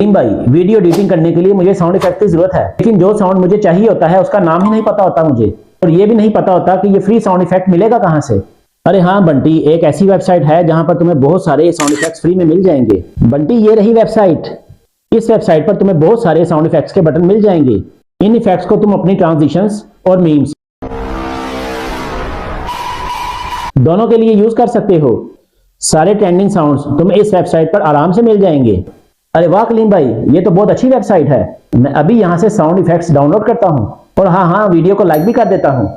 भाई, video editing करने के लिए मुझे साउंड इफेक्ट की जरूरत है, लेकिन जो साउंड मुझे चाहिए होता है उसका नाम ही नहीं पता होता मुझे, और ये भी नहीं पता होता कि ये फ्री साउंड इफेक्ट मिलेगा कहां से। अरे हाँ बंटी, एक ऐसी वेबसाइट है जहां पर तुम्हें बहुत सारे साउंड इफेक्ट्स फ्री में मिल जाएंगे। बंटी, ये रही वेबसाइट। इस वेबसाइट पर तुम्हें बहुत सारे साउंड इफेक्ट्स के बटन मिल जाएंगे। इन इफेक्ट्स को तुम अपनी ट्रांजिशंस और मीम्स दोनों के लिए यूज कर सकते हो। सारे ट्रेंडिंग साउंड्स तुम्हें इस वेबसाइट पर आराम से मिल जाएंगे। अरे वाह कलीम भाई, ये तो बहुत अच्छी वेबसाइट है। मैं अभी यहाँ से साउंड इफेक्ट्स डाउनलोड करता हूँ और हाँ हाँ, वीडियो को लाइक भी कर देता हूँ।